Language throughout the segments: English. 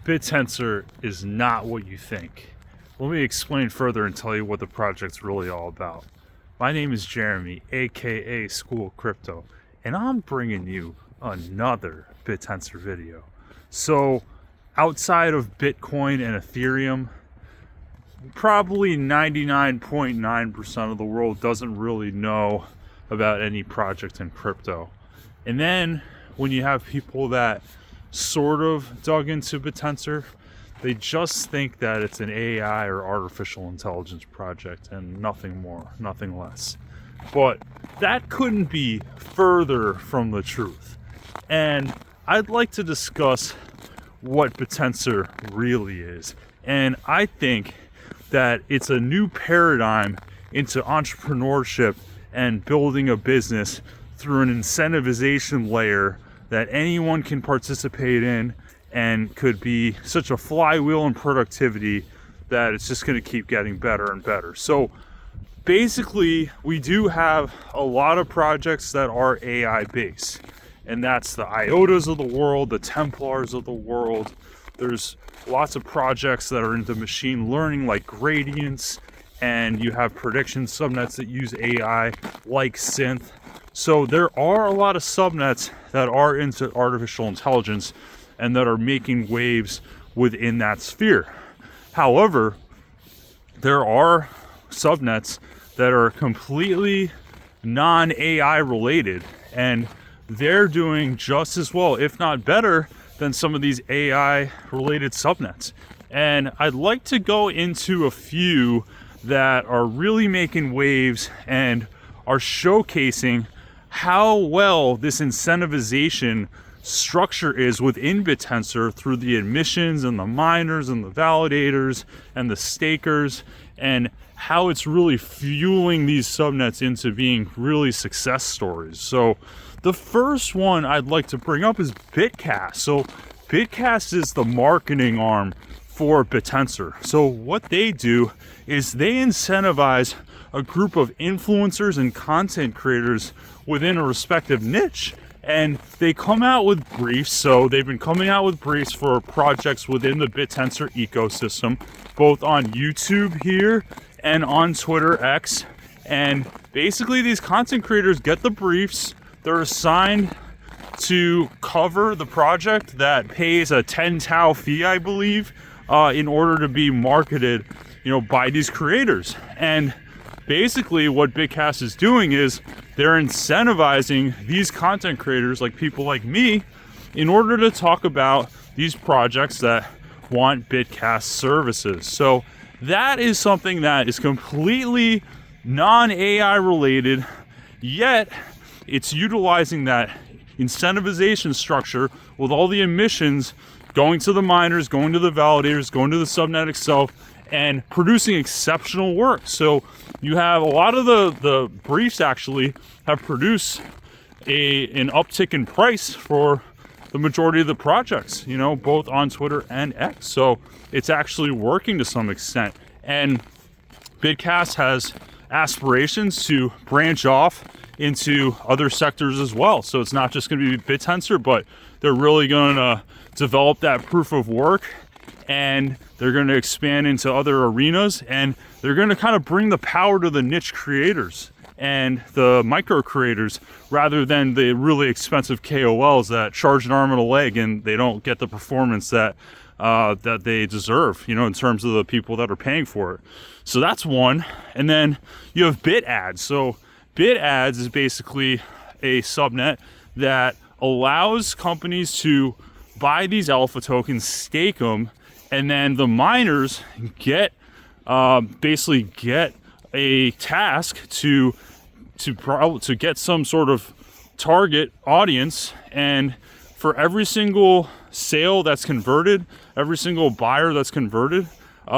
Bittensor is not what you think. Let me explain further and tell you what the project's really all about. My name is Jeremy, aka School of Crypto, and I'm bringing you another Bittensor video. So, outside of Bitcoin and Ethereum, probably 99.9% of the world doesn't really know about any project in crypto. And then when you have people that sort of dug into Bittensor, they just think that it's an AI or artificial intelligence project and nothing more, nothing less. But that couldn't be further from the truth. And I'd like to discuss what Bittensor really is. And I think that it's a new paradigm into entrepreneurship and building a business through an incentivization layer that anyone can participate in, and could be such a flywheel in productivity that it's just going to keep getting better and better. So basically, we do have a lot of projects that are AI based, and that's the IOTAs of the world, the Templars of the world. There's lots of projects that are into machine learning like gradients, and you have prediction subnets that use AI like Synth. So there are a lot of subnets that are into artificial intelligence and that are making waves within that sphere. However, there are subnets that are completely non-AI related, and they're doing just as well, if not better, than some of these AI related subnets. And I'd like to go into a few that are really making waves and are showcasing how well this incentivization structure is within Bittensor through the admissions and the miners and the validators and the stakers, and how it's really fueling these subnets into being really success stories. So the first one I'd like to bring up is Bitcast. So Bitcast is the marketing arm for Bittensor. So what they do is they incentivize a group of influencers and content creators within a respective niche, and they come out with briefs. So they've been coming out with briefs for projects within the Bittensor ecosystem, both on YouTube here and on Twitter X. And basically these content creators get the briefs. They're assigned to cover the project that pays a 10 tau fee, I believe, in order to be marketed, by these creators. And basically what Bitcast is doing is they're incentivizing these content creators, like people like me, in order to talk about these projects that want Bitcast services. So that is something that is completely non-AI related, yet it's utilizing that incentivization structure with all the emissions going to the miners, going to the validators, going to the subnet itself, and producing exceptional work. So you have a lot of the briefs actually have produced an uptick in price for the majority of the projects, both on Twitter and X. So it's actually working to some extent. And Bitcast has aspirations to branch off into other sectors as well. So it's not just going to be Bittensor, but they're really going to develop that proof of work, and they're going to expand into other arenas, and they're going to kind of bring the power to the niche creators and the micro creators, rather than the really expensive KOLs that charge an arm and a leg and they don't get the performance that they deserve, in terms of the people that are paying for it. So that's one. And then you have Bit Ads. So Bit Ads is basically a subnet that allows companies to buy these alpha tokens, stake them, and then the miners basically get a task to get some sort of target audience, and for every single sale that's converted, every single buyer that's converted,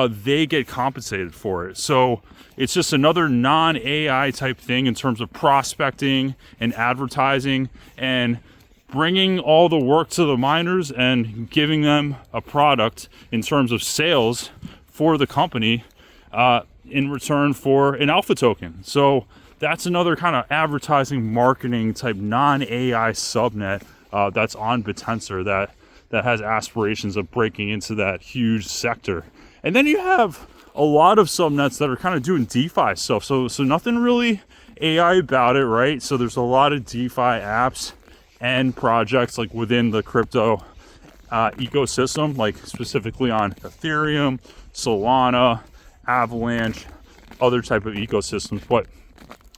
they get compensated for it. So it's just another non-AI type thing in terms of prospecting and advertising, and bringing all the work to the miners and giving them a product in terms of sales for the company in return for an alpha token. So that's another kind of advertising marketing type non-AI subnet that's on Bittensor that that has aspirations of breaking into that huge sector. And then you have a lot of subnets that are kind of doing DeFi stuff. So nothing really AI about it, right? So there's a lot of DeFi apps and projects like within the crypto ecosystem, like specifically on Ethereum, Solana, Avalanche, other type of ecosystems. But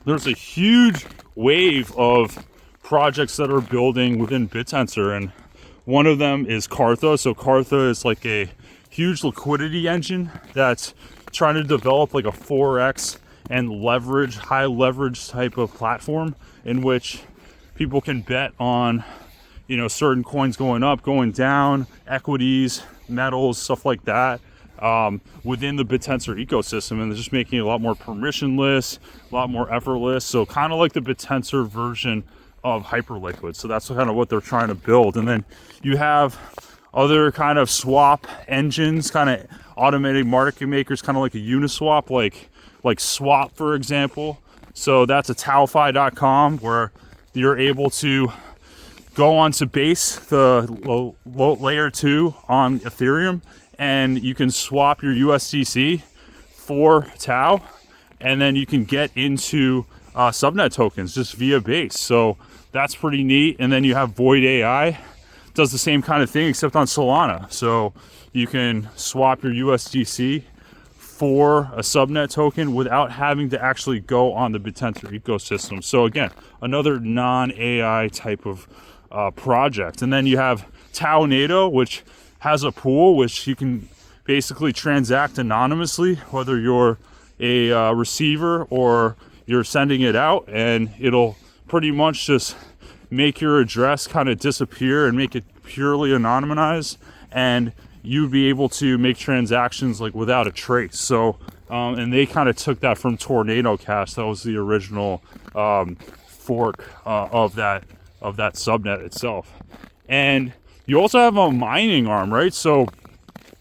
there's a huge wave of projects that are building within Bittensor, and one of them is Cartha. So Cartha is like a huge liquidity engine that's trying to develop like a 4x and leverage, high leverage type of platform in which people can bet on, you know, certain coins going up, going down, equities, metals, stuff like that, within the Bittensor ecosystem, and they're just making it a lot more permissionless, a lot more effortless. So kind of like the Bittensor version of Hyperliquid. So that's kind of what they're trying to build. And then you have other kind of swap engines, kind of automated market makers, kind of like a Uniswap, like Swap, for example. So that's a taufi.com where you're able to go onto Base, the layer 2 on Ethereum, and you can swap your USDC for Tau, and then you can get into subnet tokens just via Base. So that's pretty neat. And then you have Void AI, does the same kind of thing except on Solana. So you can swap your USDC for a subnet token without having to actually go on the Bittensor ecosystem. So again, another non-AI type of project. And then you have Tau NATO, which has a pool which you can basically transact anonymously, whether you're a receiver or you're sending it out, and it'll pretty much just make your address kind of disappear and make it purely anonymized, and you'd be able to make transactions like without a trace. So and they kind of took that from Tornado Cash. That was the original fork of that subnet itself. And you also have a mining arm, right? So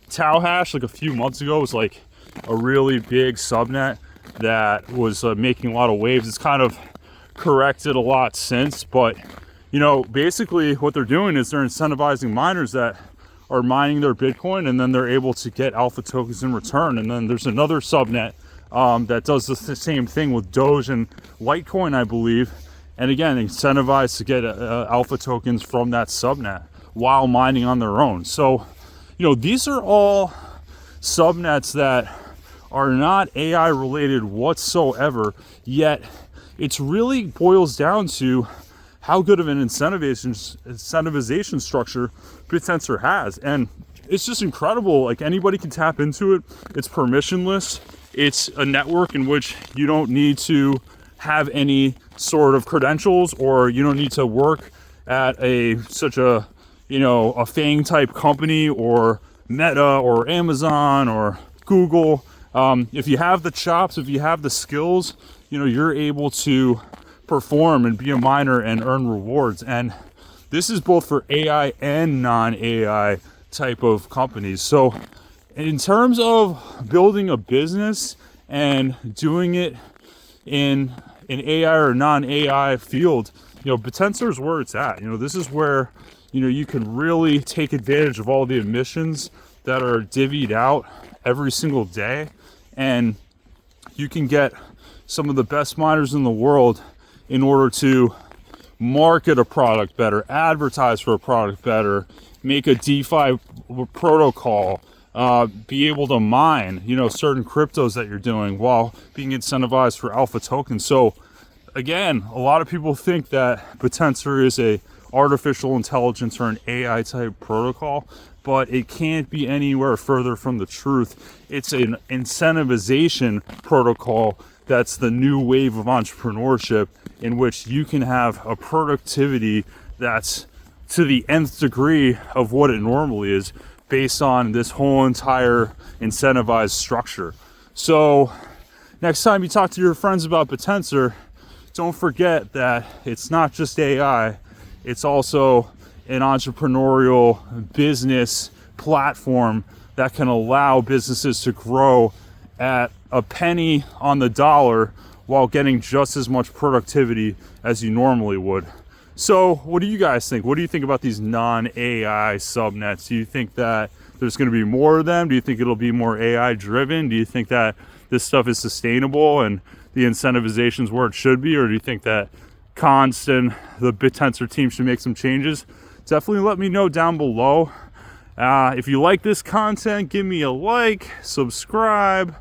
Tau Hash, like a few months ago, was like a really big subnet that was making a lot of waves. It's kind of corrected a lot since, but you know, basically what they're doing is they're incentivizing miners that are mining their Bitcoin, and then they're able to get alpha tokens in return. And then there's another subnet that does the same thing with Doge and Litecoin, I believe. And again, incentivized to get alpha tokens from that subnet while mining on their own. So, you know, these are all subnets that are not AI related whatsoever, yet it's really boils down to how good of an incentivization structure Bittensor has. And it's just incredible. Like, anybody can tap into it. It's permissionless. It's a network in which you don't need to have any sort of credentials, or you don't need to work at such a, you know, a FANG type company or Meta or Amazon or Google. If you have the chops, if you have the skills, you know, you're able to perform and be a miner and earn rewards. And this is both for AI and non-AI type of companies. So in terms of building a business and doing it in an AI or non-AI field, you know, Bittensor is where it's at. You know, this is where, you know, you can really take advantage of all the emissions that are divvied out every single day, and you can get some of the best miners in the world in order to market a product better, advertise for a product better, make a DeFi protocol, be able to mine, you know, certain cryptos that you're doing while being incentivized for alpha tokens. So again, a lot of people think that Bittensor is a artificial intelligence or an AI type protocol, but it can't be anywhere further from the truth. It's an incentivization protocol that's the new wave of entrepreneurship, in which you can have a productivity that's to the nth degree of what it normally is, based on this whole entire incentivized structure. So next time you talk to your friends about Bittensor, don't forget that it's not just AI, it's also an entrepreneurial business platform that can allow businesses to grow at a penny on the dollar while getting just as much productivity as you normally would. So what do you guys think? What do you think about these non-AI subnets? Do you think that there's going to be more of them? Do you think it'll be more AI driven? Do you think that this stuff is sustainable and the incentivization's where it should be? Or do you think that Const and the Bittensor team should make some changes? Definitely let me know down below. If you like this content, give me a like, subscribe.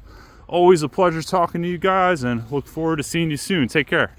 Always a pleasure talking to you guys, and look forward to seeing you soon. Take care.